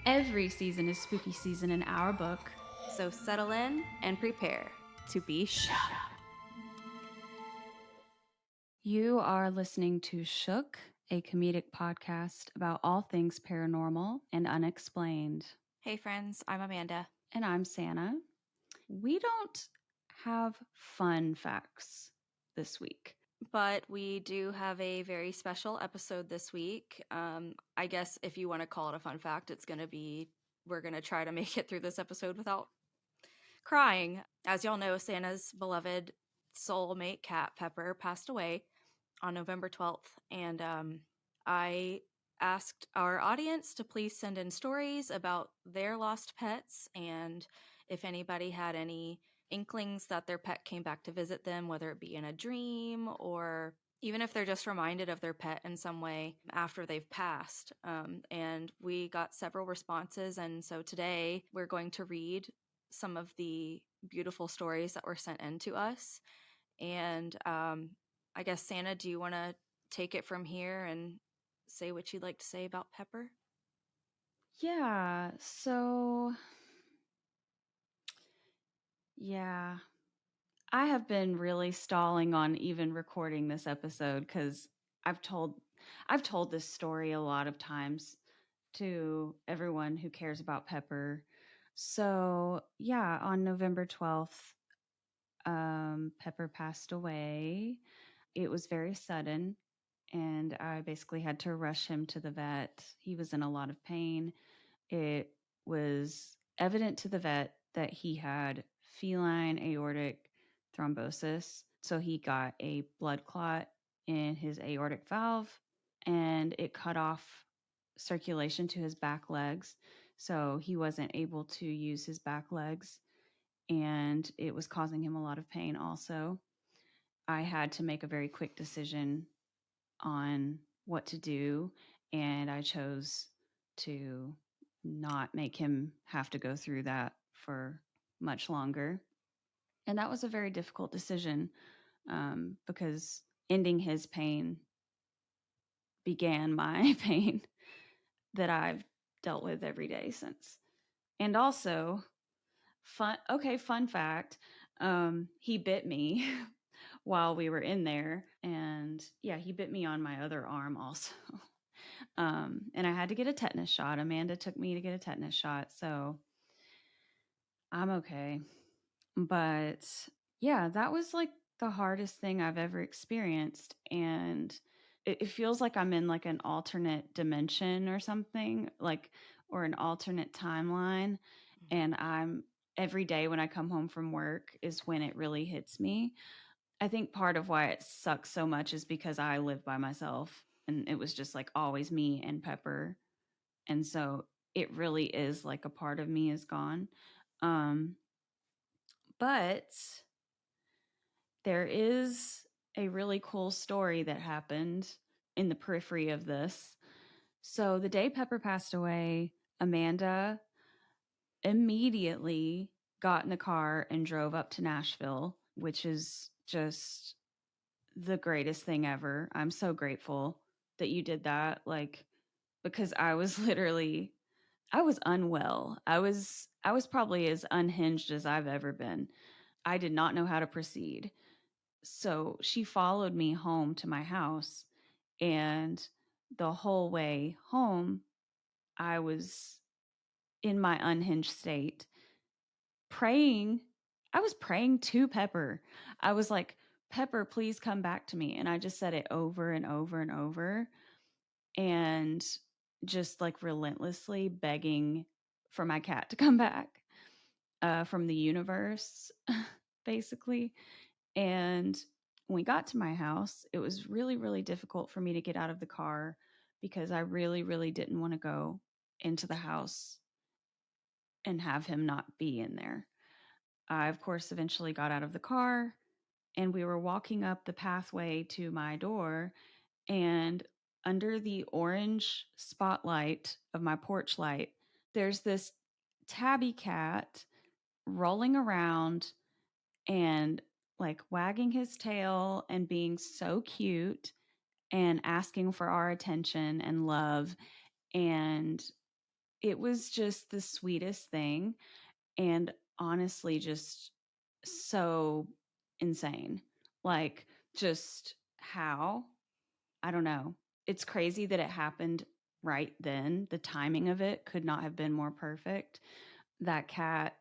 Every season is spooky season in our book. So settle in and prepare to be shook. You are listening to Shook, a comedic podcast about all things paranormal and unexplained. Hey friends, I'm Amanda. And I'm Sannah. We don't have fun facts this week. But we do have a very special episode this week. I guess if you want to call it a fun fact, we're going to try to make it through this episode without crying. As y'all know, Santa's beloved soulmate cat, Pepper, passed away on November 12th. And I asked our audience to please send in stories about their lost pets and if anybody had any inklings that their pet came back to visit them, whether it be in a dream or even if they're just reminded of their pet in some way after they've passed. And we got several responses. And so today we're going to read some of the beautiful stories that were sent in to us. And I guess, Santa, do you want to take it from here and say what you'd like to say about Pepper? Yeah, yeah. I have been really stalling on even recording this episode because I've told I've told this story a lot of times to everyone who cares about Pepper. So yeah, on November 12th, Pepper passed away. It was very sudden, and I basically had to rush him to the vet. He was in a lot of pain. It was evident to the vet that he had feline aortic thrombosis. So he got a blood clot in his aortic valve and it cut off circulation to his back legs. So he wasn't able to use his back legs and it was causing him a lot of pain also. I had to make a very quick decision on what to do and I chose to not make him have to go through that for much longer. And that was a very difficult decision because ending his pain began my pain that I've dealt with every day since. And also, fun fact, he bit me while we were in there. And yeah, he bit me on my other arm also. And I had to get a tetanus shot. Amanda took me to get a tetanus shot. So I'm okay. But yeah, that was like the hardest thing I've ever experienced. And it feels like I'm in like an alternate dimension or something, like, or an alternate timeline. And every day when I come home from work is when it really hits me. I think part of why it sucks so much is because I live by myself and it was just like always me and Pepper. And so it really is like a part of me is gone. Um, but there is a really cool story that happened in the periphery of this. So the day Pepper passed away, Amanda immediately got in the car and drove up to Nashville, which is just the greatest thing ever. I'm so grateful that you did that. Like, because I was literally I was unwell. I was probably as unhinged as I've ever been. I did not know how to proceed. So she followed me home to my house and the whole way home I was in my unhinged state praying. I was praying to Pepper. I was like, "Pepper, please come back to me." And I just said it over and over and over and just like relentlessly begging for my cat to come back from the universe, basically. And when we got to my house, it was really, really difficult for me to get out of the car because I really, really didn't want to go into the house and have him not be in there. I, of course, eventually got out of the car and we were walking up the pathway to my door. And under the orange spotlight of my porch light, there's this tabby cat rolling around and like wagging his tail and being so cute and asking for our attention and love. And it was just the sweetest thing, and honestly just so insane. Like, just how, I don't know. It's crazy that it happened right then. The timing of it could not have been more perfect. That cat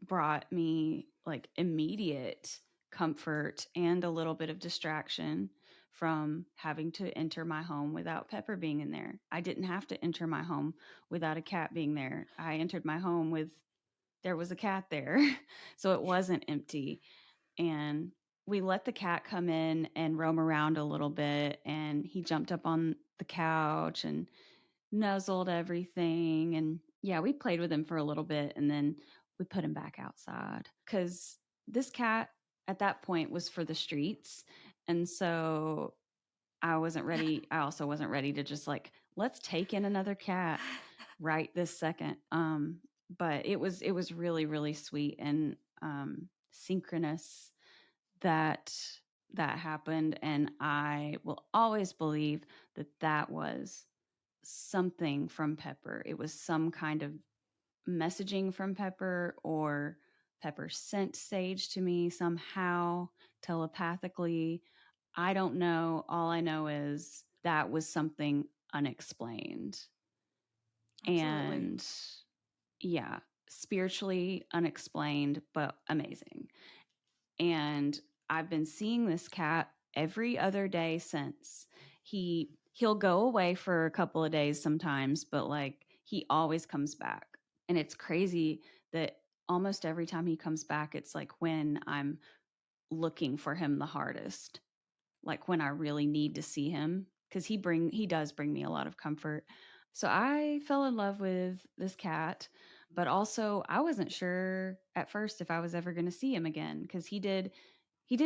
brought me like immediate comfort and a little bit of distraction from having to enter my home without Pepper being in there. I didn't have to enter my home without a cat being there. I entered my home with there was a cat there. So it wasn't empty. And we let the cat come in and roam around a little bit, and he jumped up on the couch and nuzzled everything. And yeah, we played with him for a little bit, and then we put him back outside because this cat at that point was for the streets. And so I wasn't ready. I also wasn't ready to just like, let's take in another cat right this second. But it was really, really sweet and synchronous that that happened. And I will always believe that that was something from Pepper. It was some kind of messaging from Pepper, or Pepper sent Sage to me somehow telepathically. I don't know. All I know is that was something unexplained. Absolutely. And yeah, spiritually unexplained, but amazing. And I've been seeing this cat every other day since. He'll go away for a couple of days sometimes, but like he always comes back. And it's crazy that almost every time he comes back, it's like when I'm looking for him the hardest, like when I really need to see him, because he does bring me a lot of comfort. So I fell in love with this cat, but also I wasn't sure at first if I was ever going to see him again, because he did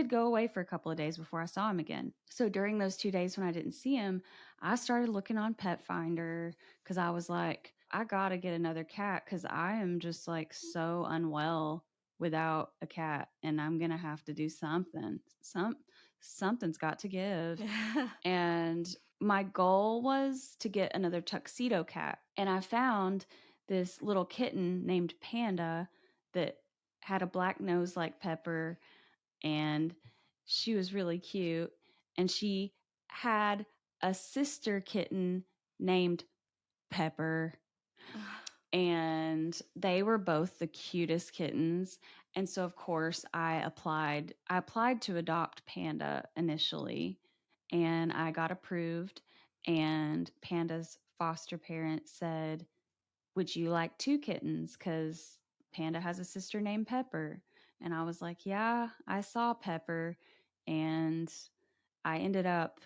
go away for a couple of days before I saw him again. So during those 2 days when I didn't see him, I started looking on Pet Finder because I was like, I gotta get another cat because I am just like so unwell without a cat, and I'm gonna have to do something. Something's got to give. And my goal was to get another tuxedo cat. And I found this little kitten named Panda that had a black nose like Pepper, and she was really cute. And she had a sister kitten named Pepper, and they were both the cutest kittens. And so of course I applied to adopt Panda initially, and I got approved. And Panda's foster parent said, would you like two kittens, cuz Panda has a sister named Pepper? And I was like, yeah, I saw Pepper. And I ended up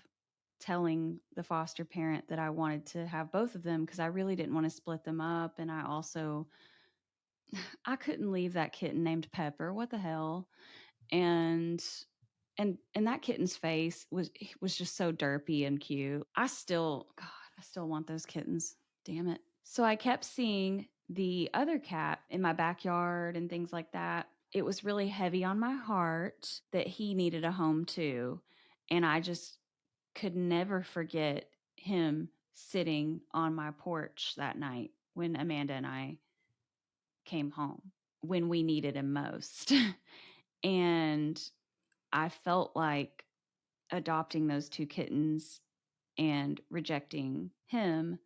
telling the foster parent that I wanted to have both of them because I really didn't want to split them up. And I couldn't leave that kitten named Pepper. What the hell? And and that kitten's face was just so derpy and cute. I still want those kittens. Damn it. So I kept seeing the other cat in my backyard and things like that. It was really heavy on my heart that he needed a home too. And I just could never forget him sitting on my porch that night when Amanda and I came home, when we needed him most. And I felt like adopting those two kittens and rejecting him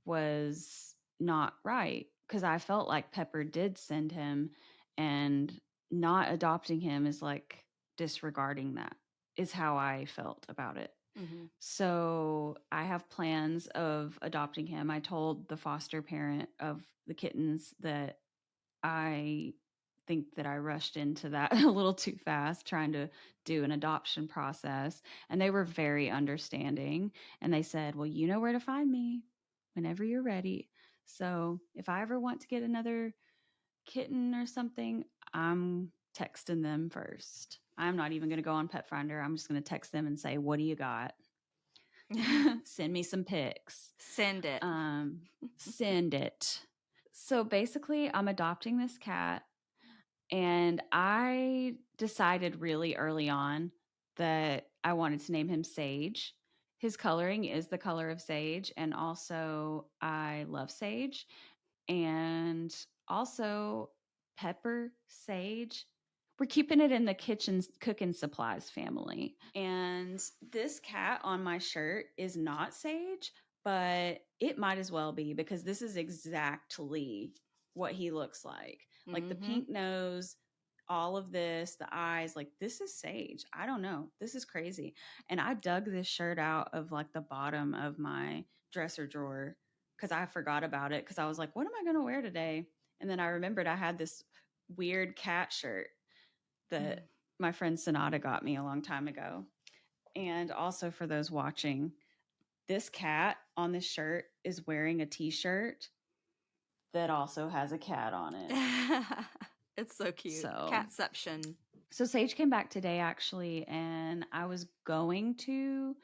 was not right, because I felt like Pepper did send him, and not adopting him is like disregarding that, is how I felt about it. Mhm. So I have plans of adopting him. I told the foster parent of the kittens that I think that I rushed into that a little too fast trying to do an adoption process. And they were very understanding. And they said, well, you know where to find me whenever you're ready. So if I ever want to get another kitten or something, I'm texting them first. I'm not even going to go on Pet Finder. I'm just going to text them and say, what do you got? Send me some pics. Send it. Send it. So basically, I'm adopting this cat, and I decided really early on that I wanted to name him Sage. His coloring is the color of sage, and also I love sage, and also pepper, sage. We're keeping it in the kitchen cooking supplies family. And this cat on my shirt is not sage, but it might as well be because this is exactly what he looks like the Mm-hmm. pink nose, all of this, the eyes, like this is sage. I don't know. This is crazy. And I dug this shirt out of like the bottom of my dresser drawer because I forgot about it because I was like, what am I going to wear today? And then I remembered I had this weird cat shirt that my friend Sonata got me a long time ago. And also for those watching, this cat on this shirt is wearing a t-shirt that also has a cat on it. It's so cute. So Catception. So Sage came back today actually, and I was going to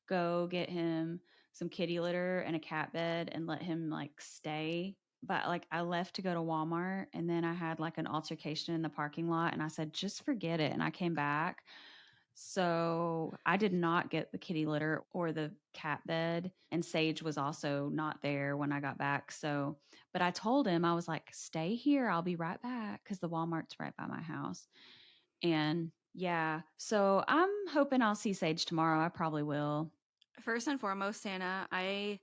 go get him some kitty litter and a cat bed and let him like stay. But like I left to go to Walmart and then I had like an altercation in the parking lot and I said, just forget it. And I came back. So I did not get the kitty litter or the cat bed. And Sage was also not there when I got back. So, but I told him, I was like, stay here. I'll be right back because the Walmart's right by my house. And yeah, so I'm hoping I'll see Sage tomorrow. I probably will. First and foremost, Santa, I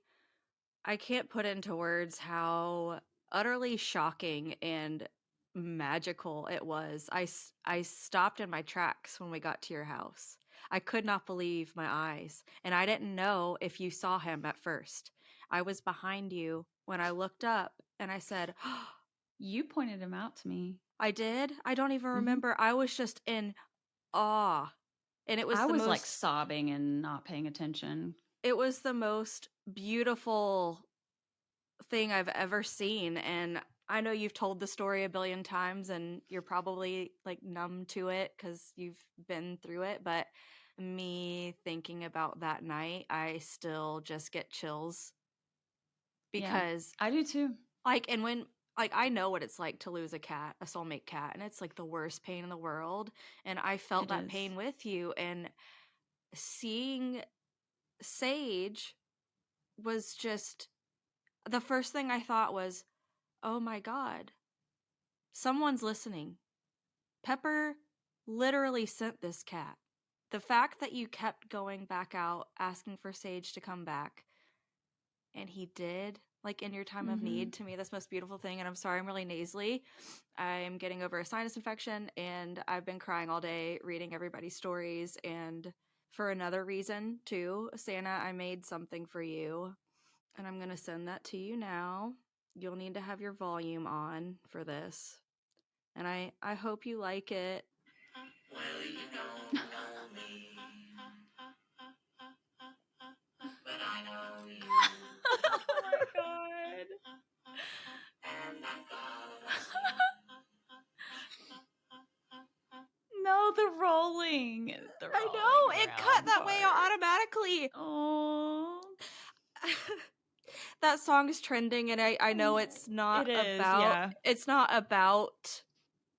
can't put into words how utterly shocking and magical it was. I stopped in my tracks when we got to your house. I could not believe my eyes, and I didn't know if you saw him at first. I was behind you when I looked up and I said, You pointed him out to me. I did? I don't even Hmm. remember. I was just in awe. And I was like sobbing and not paying attention. it was the most beautiful thing I've ever seen. And I know you've told the story a billion times and you're probably like numb to it because you've been through it. But me thinking about that night, I still just get chills Yeah, because, I do too. and when, I know what it's like to lose a cat, a soulmate cat, and it's like the worst pain in the world. And I felt It that is. pain with you. And seeing Sage was just the first thing I thought was, oh my God, someone's listening. Pepper literally sent this cat. The fact that you kept going back out asking for Sage to come back, and he did, like in your time of Hmm. need, to me, that's the most beautiful thing. And I'm sorry I'm really nasally. I'm getting over a sinus infection, and I've been crying all day reading everybody's stories. And for another reason, too, Santa, I made something for you, and I'm going to send that to you now. You'll need to have your volume on for this. And I hope you like it. Well, you don't know me, but I know you. Oh my god. And I thought No, the rolling. The I rolling know, it cut around that way part. automatically. Oh. That song is trending, and I know It is, yeah. it's not about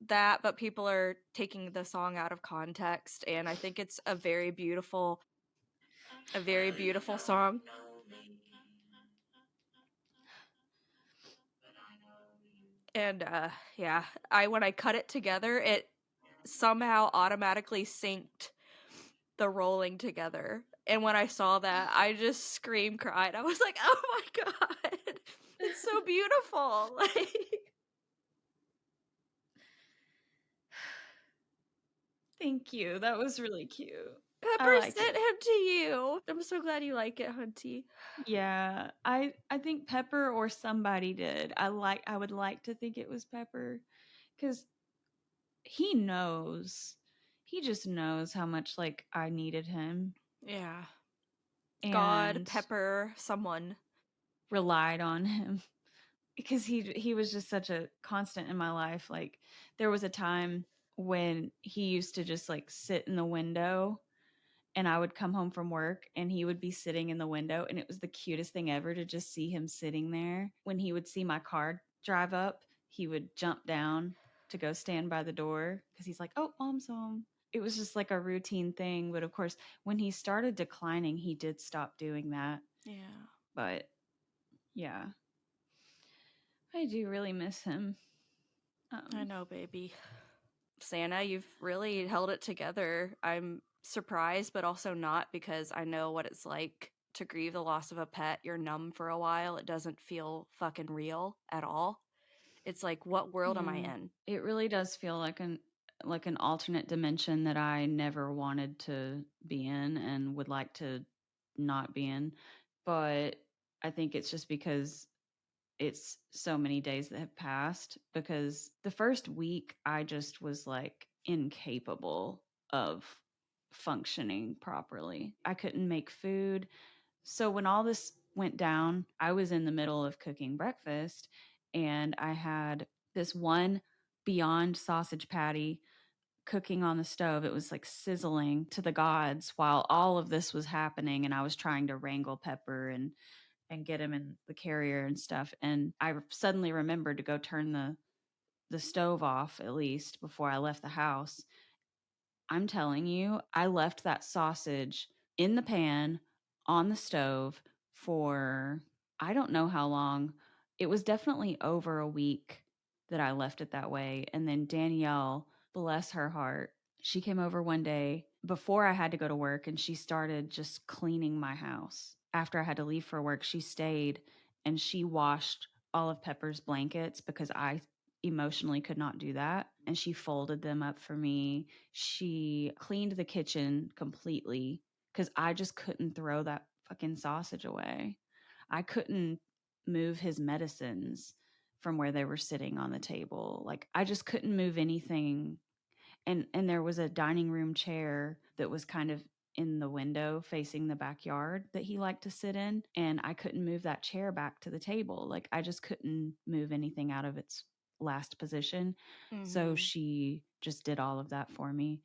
that, but people are taking the song out of context, and I think it's a very beautiful song. And yeah, I when I cut it together, it somehow automatically synced the rolling together. And when I saw that, I just scream cried. I was like, "Oh my god. It's so beautiful." Like Thank you. That was really cute. I Pepper like sent it. him to you. I'm so glad you like it, Hunty. Yeah, I think Pepper or somebody did. I would like to think it was Pepper cuz he knows. He just knows how much like I needed him Yeah. God, and Pepper, someone. relied on him because he was just such a constant in my life. Like there was a time when he used to just like sit in the window and I would come home from work and he would be sitting in the window and it was the cutest thing ever to just see him sitting there. When he would see my car drive up, he would jump down to go stand by the door because he's like, "Oh, mom's home." it was just like a routine thing. But of course, when he started declining, he did stop doing that. Yeah. But yeah, I do really miss him. I Um, know, baby. Sannah, you've really held it together. I'm surprised, but also not, because I know what it's like to grieve the loss of a pet. You're numb for a while. It doesn't feel fucking real at all. It's like, what world am I yeah, in? it really does feel like an alternate dimension that I never wanted to be in and would like to not be in. But I think it's just because it's so many days that have passed, because the first week I just was like incapable of functioning properly. I couldn't make food. So when all this went down, I was in the middle of cooking breakfast and I had this one Beyond sausage patty cooking on the stove. It was like sizzling to the gods while all of this was happening, and I was trying to wrangle Pepper and get him in the carrier and stuff. And I suddenly remembered to go turn the stove off at least before I left the house. I'm telling you, I left that sausage in the pan on the stove for I don't know how long. It was definitely over a week that I left it that way. And then Danielle, bless her heart, she came over one day before I had to go to work and she started just cleaning my house. After I had to leave for work, she stayed and she washed all of Pepper's blankets because I emotionally could not do that. And she folded them up for me. She cleaned the kitchen completely because I just couldn't throw that fucking sausage away. I couldn't move his medicines from where they were sitting on the table. Like I just couldn't move anything. And there was a dining room chair that was kind of in the window facing the backyard that he liked to sit in, and I couldn't move that chair back to the table. Like I just couldn't move anything out of its last position. So Mm-hmm. she just did all of that for me.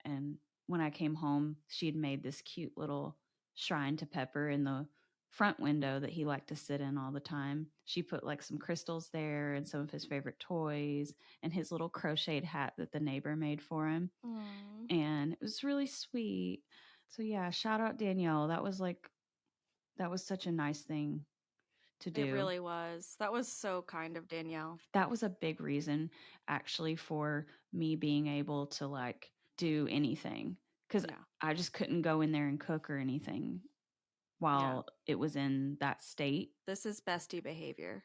And when I came home, she'd made this cute little shrine to Pepper in the front window that he liked to sit in all the time. She put like some crystals there and some of his favorite toys and his little crocheted hat that the neighbor made for him. Mm. And it was really sweet. So yeah, shout out Danielle. That was such a nice thing to It do. really was. That was so kind of Danielle. That was a big reason actually for me being able to like do anything, cuz Yeah. I just couldn't go in there and cook or anything Yeah. while it was in that state. This is bestie behavior.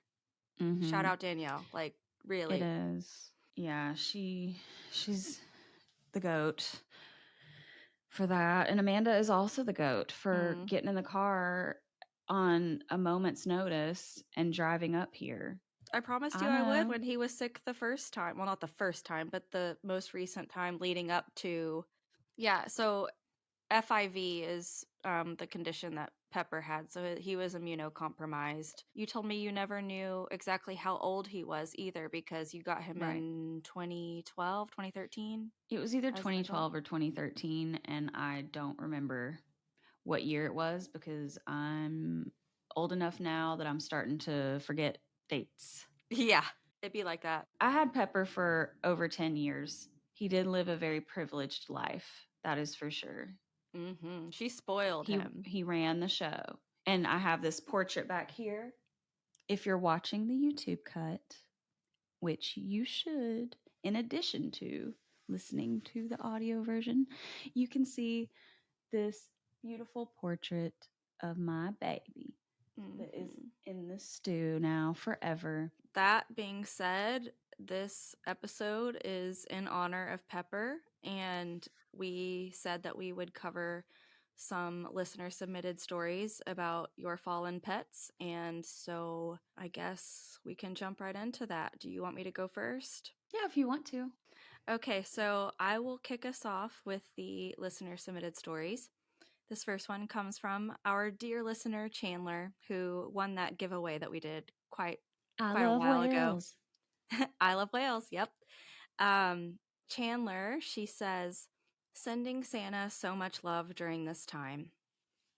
Shout Mhm. out Danielle. Like, It really. is. Yeah, she's the goat for that. And Amanda is also the goat for Mm. getting in the car on a moment's notice and driving up here. I promised you I I would know. when he was sick the first time. Well, not the first time, but the most recent time leading up to. Yeah, so FIV is the condition that Pepper had. So he was immunocompromised. You told me you never knew exactly how old he was either, because you got him Right. in 2012, 2013 It was either as an adult. 2012 or 2013, and I don't remember what year it was because I'm old enough now that I'm starting to forget dates. Yeah, it'd be like that. I had Pepper for over 10 years. He did live a very privileged life, that is for sure. She spoiled him. He ran the show. And I have this portrait back here. If you're watching the YouTube cut, which you should, in addition to listening to the audio version, you can see this beautiful portrait of my baby that is hmm in the stew now forever. That being said, this episode is in honor of Pepper, and we said that we would cover some listener submitted stories about your fallen pets. And so I guess we can jump right into that. Do you want me to go first? Yeah, if you want to. Okay, so I will kick us off with the listener submitted stories. This first one comes from our dear listener Chandler, who won that giveaway that we did I quite a love while ago. whales. I love whales. Yep. Um, Chandler, she says, sending Sannah so much love during this time.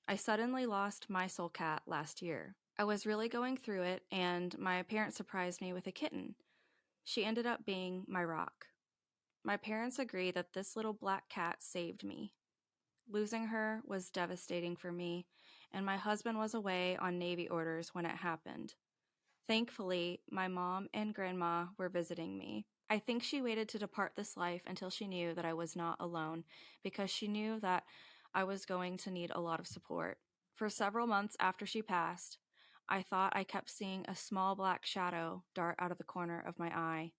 I suddenly lost my soul cat last year. I was really going through it, and my parents surprised me with a kitten. She ended up being my rock. My parents agree that this little black cat saved me. Losing her was devastating for me, and my husband was away on Navy orders when it happened. Thankfully, my mom and grandma were visiting me. I think she waited to depart this life until she knew that I was not alone, because she knew that I was going to need a lot of support. For several months after she passed, I thought I kept seeing a small black shadow dart out of the corner of my eye.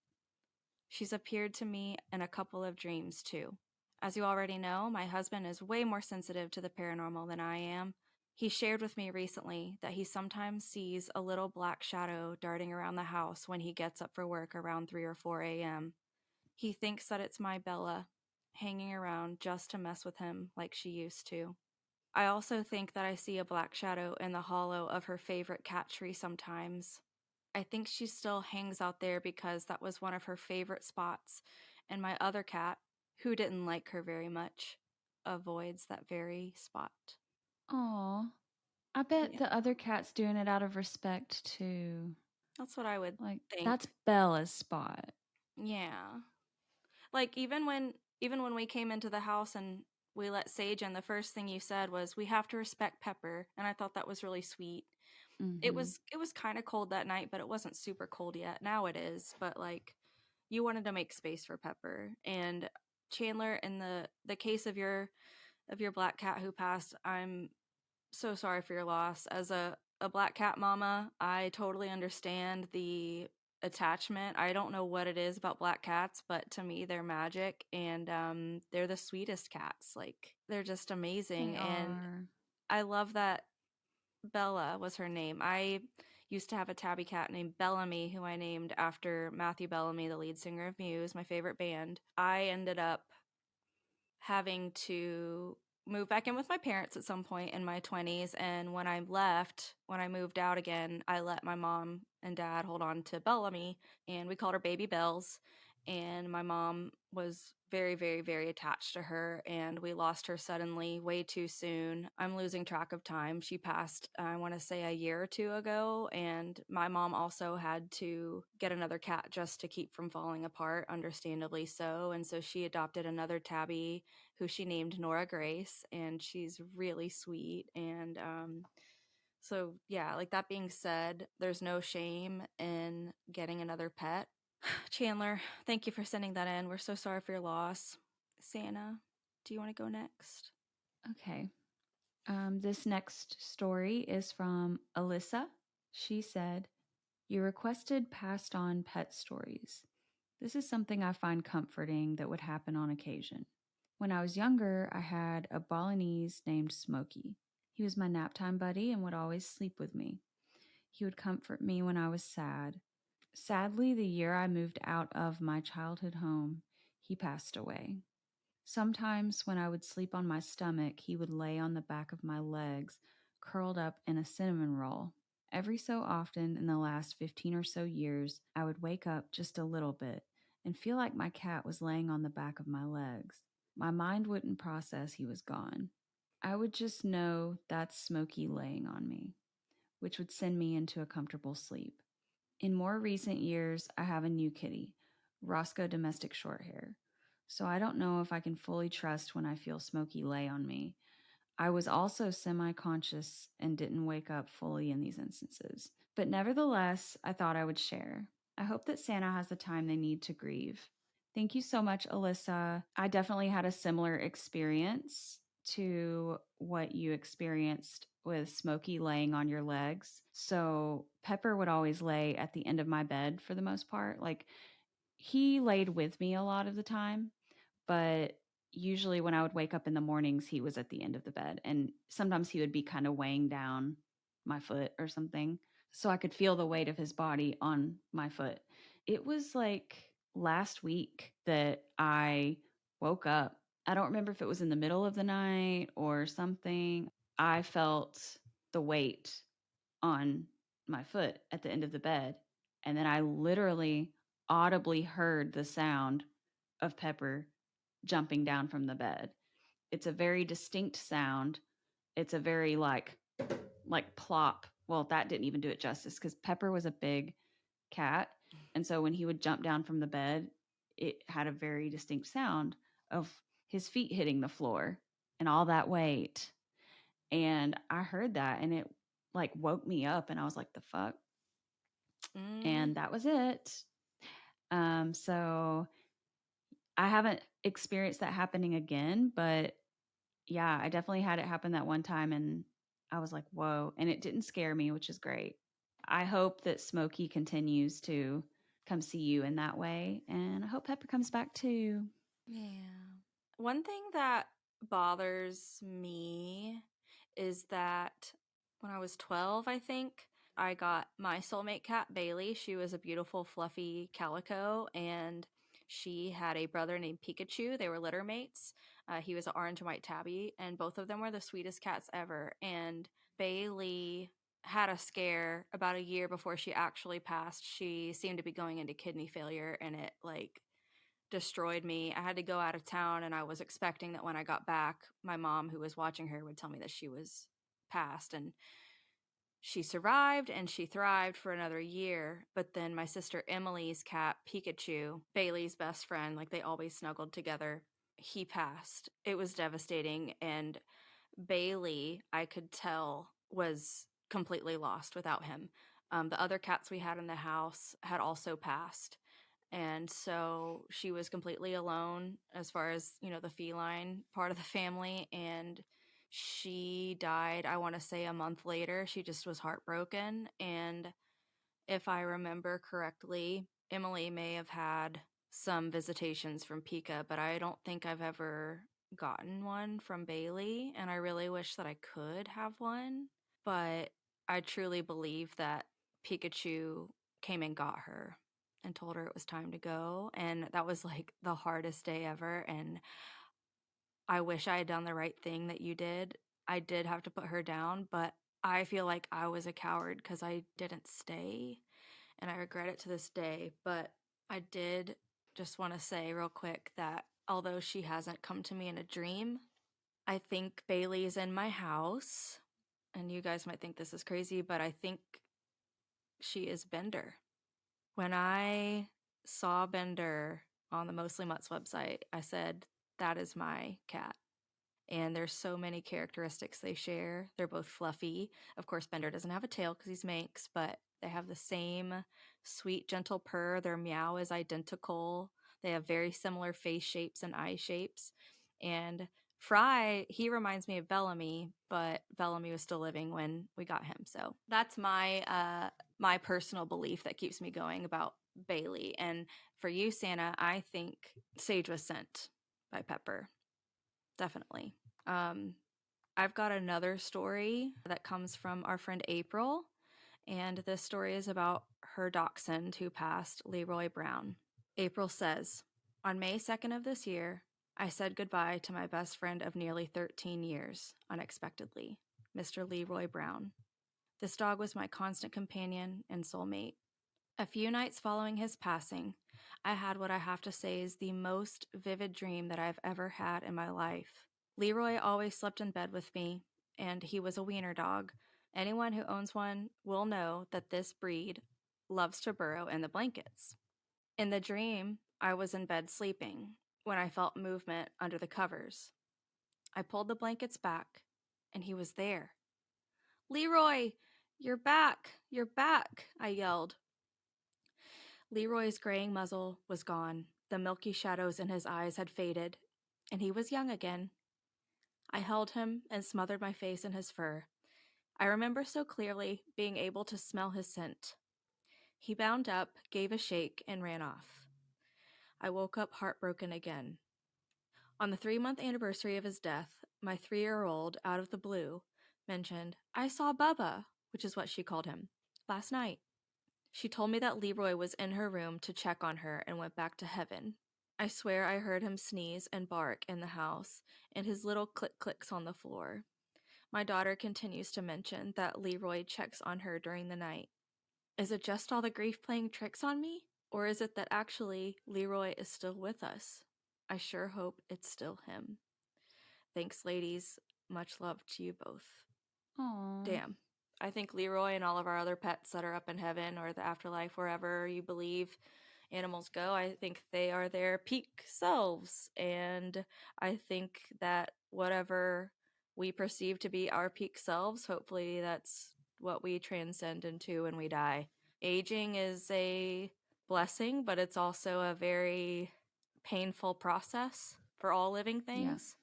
She's appeared to me in a couple of dreams, too. As you already know, my husband is way more sensitive to the paranormal than I am. He shared with me recently that he sometimes sees a little black shadow darting around the house when he gets up for work around 3 or 4 a.m. He thinks that it's my Bella, hanging around just to mess with him like she used to. I also think that I see a black shadow in the hollow of her favorite cat tree sometimes. I think she still hangs out there because that was one of her favorite spots, and my other cat, who didn't like her very much, avoids that very spot. Aw. I bet Yeah, the other cat's doing it out of respect too. that's what I would Like, that's think. Bella's spot. Yeah. Like even when we came into the house and we let Sage in, the first thing you said was we have to respect Pepper, and I thought that was really sweet. It Mhm. was it was kind of cold that night, but it wasn't super cold yet. Now it is, but like you wanted to make space for Pepper. And Chandler, in the case of your black cat who passed, I'm so sorry for your loss. As a black cat mama, I totally understand the attachment. I don't know what it is about black cats, but to me they're magic, and they're the sweetest cats. Like they're just They amazing, and are. I love that Bella was her name. I used to have a tabby cat named Bellamy, who I named after Matthew Bellamy, the lead singer of Muse, my favorite band. I ended up having to move back in with my parents at some point in my 20s. And when I left, when I moved out again, I let my mom and dad hold on to Bellamy, and we called her Baby Bells. And my mom was very, very, very attached to her, and we lost her suddenly way too soon. I'm losing track of time. She passed, I want to say, a year or two ago, and my mom also had to get another cat just to keep from falling apart, understandably so. And so she adopted another tabby who she named Nora Grace, and she's really sweet. And so, yeah, like that being said, there's no shame in getting another pet. Chandler, thank you for sending that in. We're so sorry for your loss. Sannah, do you want to go next? Okay. This next story is from Alyssa. She said, "You requested passed on pet stories. This is something I find comforting that would happen on occasion. When I was younger, I had a Balinese named Smokey. He was my naptime buddy and would always sleep with me. He would comfort me when I was sad. Sadly, the year I moved out of my childhood home, he passed away. Sometimes, when I would sleep on my stomach, he would lay on the back of my legs, curled up in a cinnamon roll. Every so often, in the last 15 or so years, I would wake up just a little bit and feel like my cat was laying on the back of my legs. My mind wouldn't process he was gone. I would just know that's Smokey laying on me, which would send me into a comfortable sleep. In more recent years, I have a new kitty, Roscoe Domestic Shorthair. So I don't know if I can fully trust when I feel Smokey lay on me. I was also semi conscious and didn't wake up fully in these instances. But nevertheless, I thought I would share. I hope that Santa has the time they need to grieve. Thank you so much, Alyssa. I definitely had a similar experience to what you experienced with Smokey laying on your legs. So Pepper would always lay at the end of my bed for the most part. Like he laid with me a lot of the time, but usually when I would wake up in the mornings, he was at the end of the bed. And sometimes he would be kind of weighing down my foot or something. So I could feel the weight of his body on my foot. It was like last week that I woke up. I don't remember if it was in the middle of the night or something. I felt the weight on my foot at the end of the bed. And then I literally audibly heard the sound of Pepper jumping down from the bed. It's a very distinct sound. It's a very like plop. Well, that didn't even do it justice because Pepper was a big cat. And so when he would jump down from the bed, it had a very distinct sound of his feet hitting the floor and all that weight. And I heard that and it like woke me up and I was like, the fuck? Mm, And that was it. So I haven't experienced that happening again, but yeah, I definitely had it happen that one time and I was like, whoa. And it didn't scare me, which is great. I hope that Smokey continues to come see you in that way. And I hope Pepper comes back too. yeah. One thing that bothers me is that when I was 12, I think, I got my soulmate cat, Bailey. She was a beautiful, fluffy calico, and she had a brother named Pikachu. They were litter mates. He was an orange and white tabby, and both of them were the sweetest cats ever. And Bailey had a scare about a year before she actually passed. She seemed to be going into kidney failure, and it like destroyed me. I had to go out of town, and I was expecting that when I got back, my mom, who was watching her, would tell me that she was passed. And she survived and she thrived for another year. But then my sister Emily's cat, Pikachu, Bailey's best friend, like they always snuggled together, he passed. It was devastating. And Bailey, I could tell, was completely lost without him. The other cats we had in the house had also passed. And so she was completely alone as far as, the feline part of the family. And she died, I want to say, a month later. She just was heartbroken. And if I remember correctly, Emily may have had some visitations from Pika, but I don't think I've ever gotten one from Bailey. And I really wish that I could have one. But I truly believe that Pikachu came and got her and told her it was time to go. And that was like the hardest day ever. And I wish I had done the right thing that you did. I did have to put her down, but I feel like I was a coward because I didn't stay. And I regret it to this day. But I did just want to say real quick that although she hasn't come to me in a dream, I think Bailey is in my house. And you guys might think this is crazy, but I think she is Bender. When I saw Bender on the Mostly Mutts website, I said, that is my cat. And there's so many characteristics they share. They're both fluffy. Of course, Bender doesn't have a tail because he's Manx, but they have the same sweet, gentle purr. Their meow is identical. They have very similar face shapes and eye shapes. And Fry, he reminds me of Bellamy, but Bellamy was still living when we got him. So that's my personal belief that keeps me going about Bailey. And for you, Sannah, I think Sage was sent by Pepper. Definitely. Um, I've got another story that comes from our friend April, and this story is about her dachshund who passed, Leroy Brown. April says, on May 2nd of this year, I said goodbye to my best friend of nearly 13 years, unexpectedly, Mr. Leroy Brown. This dog was my constant companion and soulmate. A few nights following his passing, I had what I have to say is the most vivid dream that I've ever had in my life. Leroy always slept in bed with me, and he was a wiener dog. Anyone who owns one will know that this breed loves to burrow in the blankets. In the dream, I was in bed sleeping when I felt movement under the covers. I pulled the blankets back, and he was there. Leroy, you're back! You're back! I yelled. Leroy's graying muzzle was gone. The milky shadows in his eyes had faded, and he was young again. I held him and smothered my face in his fur. I remember so clearly being able to smell his scent. He bound up, gave a shake, and ran off. I woke up heartbroken again. On the 3-month anniversary of his death, my 3-year-old, out of the blue, mentioned, I saw Bubba, which is what she called him, last night. She told me that Leroy was in her room to check on her and went back to heaven. I swear I heard him sneeze and bark in the house and his little click clicks on the floor. My daughter continues to mention that Leroy checks on her during the night. Is it just all the grief playing tricks on me? Or is it that actually Leroy is still with us? I sure hope it's still him. Thanks, ladies. Much love to you both. Aw. Damn. I think Leroy and all of our other pets that are up in heaven or the afterlife, wherever you believe, animals go. I think they are their peak selves. And I think that whatever we perceive to be our peak selves, hopefully that's what we transcend into when we die. Aging is a blessing, but it's also a very painful process for all living Yeah, things.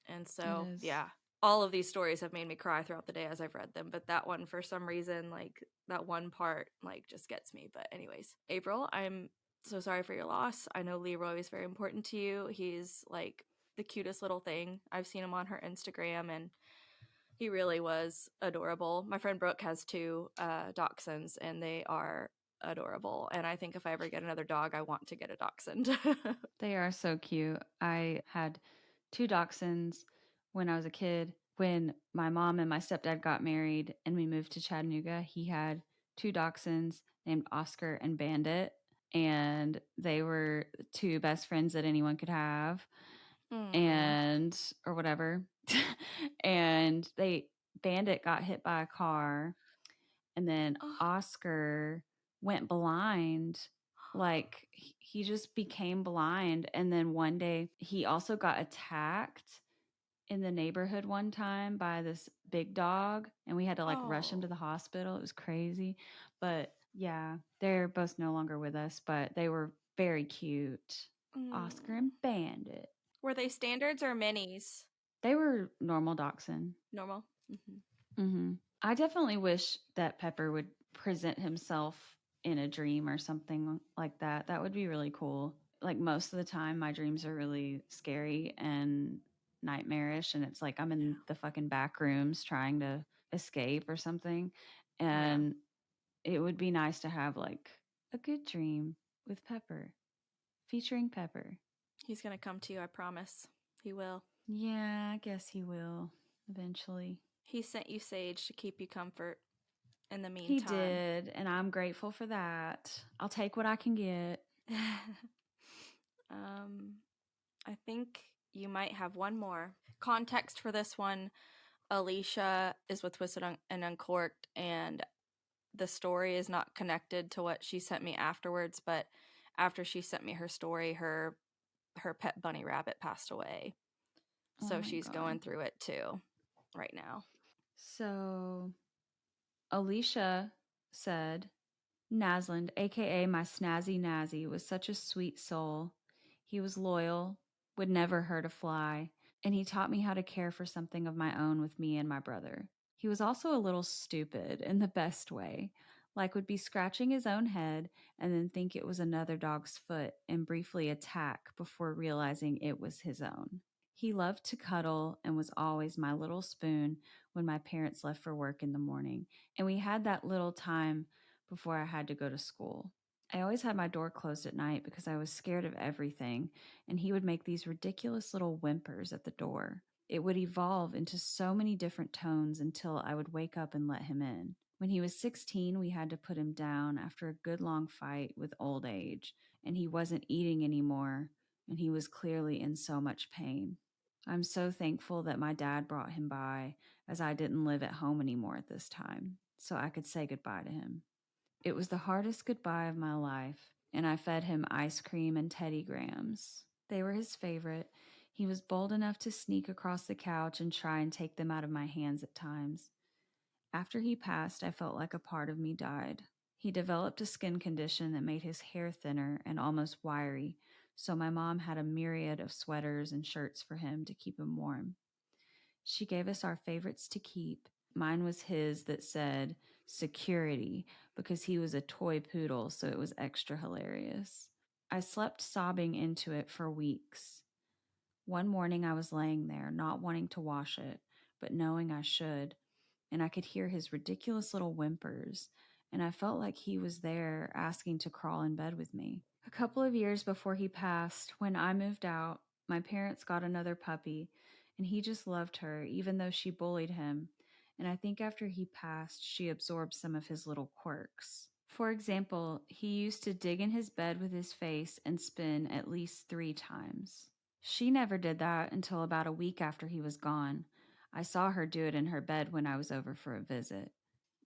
And it so, is. yeah, all of these stories have made me cry throughout the day as I've read them, but that one, for some reason, like that one part, like just gets me. But, anyways, April, I'm so sorry for your loss. I know Leroy is very important to you. He's like the cutest little thing. I've seen him on her Instagram, and he really was adorable. My friend Brooke has two dachshunds, and they are adorable. And I think if I ever get another dog, I want to get a dachshund. They are so cute. I had two dachshunds when I was a kid. When my mom and my stepdad got married and we moved to Chattanooga, he had two dachshunds named Oscar and Bandit. And they were two best friends that anyone could have, Mm. and or whatever. And Bandit got hit by a car, and then Oh. Oscar went blind. Like he just became blind, and then one day he also got attacked in the neighborhood one time by this big dog, and we had to like rush him to Oh. the hospital. It was crazy. But yeah, they're both no longer with us, but they were very cute. Oscar Mm. and Bandit. Were they standards or minis? They were normal dachshund. Normal. Hmm. I definitely wish that Pepper would present himself in a dream or something like that. That would be really cool. Like most of the time, my dreams are really scary and nightmarish, and it's like I'm in Yeah. the fucking back rooms trying to escape or something. Yeah. And it would be nice to have like a good dream with Pepper, featuring Pepper. He's gonna come to you, I promise. He will. Yeah, I guess he will eventually. He sent you sage to keep you comfort in the He meantime. did, and I'm grateful for that. I'll take what I can get. um, I think you might have one more. Context for this one: Alicia is with Twisted and Uncorked, and the story is not connected to what she sent me afterwards. But after she sent me her story, her pet bunny rabbit passed away, Oh so my she's God. going through it too right now. So Alicia said, Nasland, aka my snazzy Nazzy, was such a sweet soul. He was loyal, would never hurt a fly, and he taught me how to care for something of my own with me and my brother. He was also a little stupid in the best way, like would be scratching his own head and then think it was another dog's foot and briefly attack before realizing it was his own. He loved to cuddle and was always my little spoon when my parents left for work in the morning, and we had that little time before I had to go to school. I always had my door closed at night because I was scared of everything, and he would make these ridiculous little whimpers at the door. It would evolve into so many different tones until I would wake up and let him in. When he was 16, we had to put him down after a good long fight with old age, and he wasn't eating anymore, and he was clearly in so much pain. I'm so thankful that my dad brought him by, as I didn't live at home anymore at this time, so I could say goodbye to him. It was the hardest goodbye of my life, and I fed him ice cream and Teddy Grahams. They were his favorite. He was bold enough to sneak across the couch and try and take them out of my hands at times. After he passed, I felt like a part of me died. He developed a skin condition that made his hair thinner and almost wiry, so my mom had a myriad of sweaters and shirts for him to keep him warm. She gave us our favorites to keep. Mine was his that said security because he was a toy poodle, so it was extra hilarious. I slept sobbing into it for weeks. One morning I was laying there, not wanting to wash it, but knowing I should, and I could hear his ridiculous little whimpers, and I felt like he was there asking to crawl in bed with me. A couple of years before he passed, when I moved out, my parents got another puppy, and he just loved her, even though she bullied him. And I think after he passed, she absorbed some of his little quirks. For example, he used to dig in his bed with his face and spin at least 3 times. She never did that until about a week after he was gone. I saw her do it in her bed when I was over for a visit.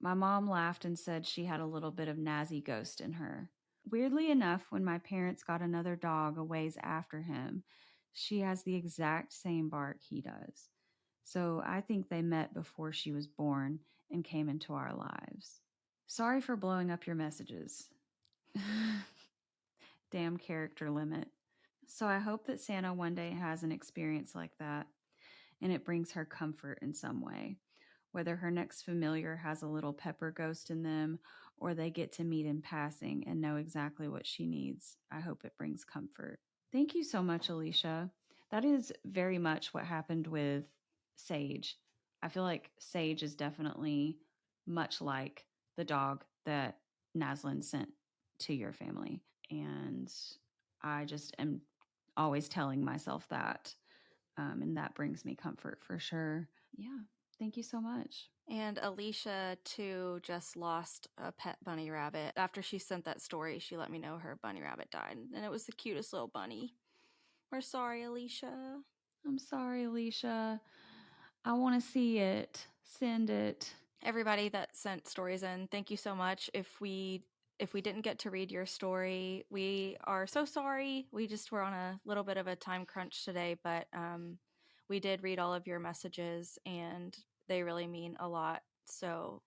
My mom laughed and said she had a little bit of Nazi ghost in her. Weirdly enough, when my parents got another dog a ways after him, she has the exact same bark he does. So I think they met before she was born and came into our lives. Sorry for blowing up your messages. Damn character limit. So I hope that Sannah one day has an experience like that and it brings her comfort in some way. Whether her next familiar has a little pepper ghost in them or they get to meet in passing and know exactly what she needs, I hope it brings comfort. Thank you so much, Alicia. That is very much what happened with Sage. I feel like Sage is definitely much like the dog that Naslin sent to your family. And I just am always telling myself that. And that brings me comfort for sure. Yeah. Thank you so much. And Alicia, too, just lost a pet bunny rabbit. After she sent that story, she let me know her bunny rabbit died. And it was the cutest little bunny. We're sorry, Alicia. I'm sorry, Alicia. I want to see it. Send it. Everybody that sent stories in, thank you so much. If we didn't get to read your story, we are so sorry. We just were on a little bit of a time crunch today, but we did read all of your messages and they really mean a lot. So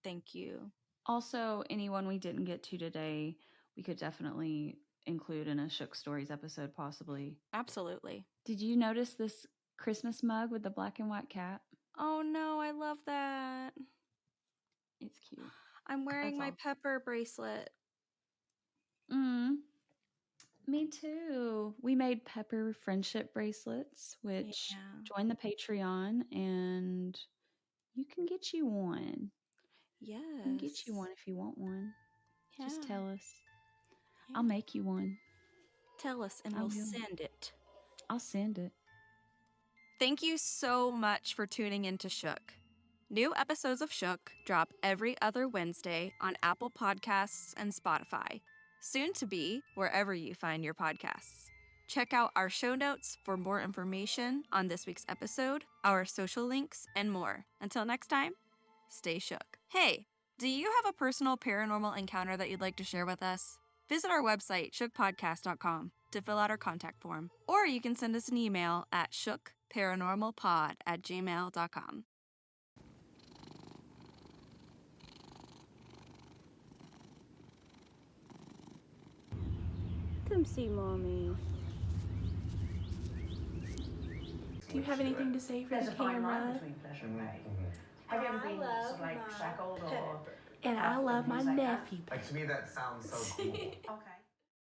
thank you. Also, anyone we didn't get to today, we could definitely include in a Shook Stories episode, possibly. Absolutely. Did you notice this Christmas mug with the black and white cat? Oh no, I love that. It's cute. I'm wearing my pepper bracelet. Me too. We made pepper friendship bracelets, which join the Patreon and you can get you one. Yes. I can get you one if you want one. Yeah. Just tell us. Yeah. I'll make you one. Tell us and we'll send it. I'll send it. Thank you so much for tuning into Shook. New episodes of Shook drop every other Wednesday on Apple Podcasts and Spotify, soon to be wherever you find your podcasts. Check out our show notes for more information on this week's episode, our social links, and more. Until next time, stay shook. Hey, do you have a personal paranormal encounter that you'd like to share with us? Visit our website, shookpodcast.com, to fill out our contact form. Or you can send us an email at shookparanormalpod@gmail.com. Come see Mommy. Do you have anything to say for the camera? Have you ever been sort of like shackled or? And I love my nephew. Like to me that sounds so cool. Okay.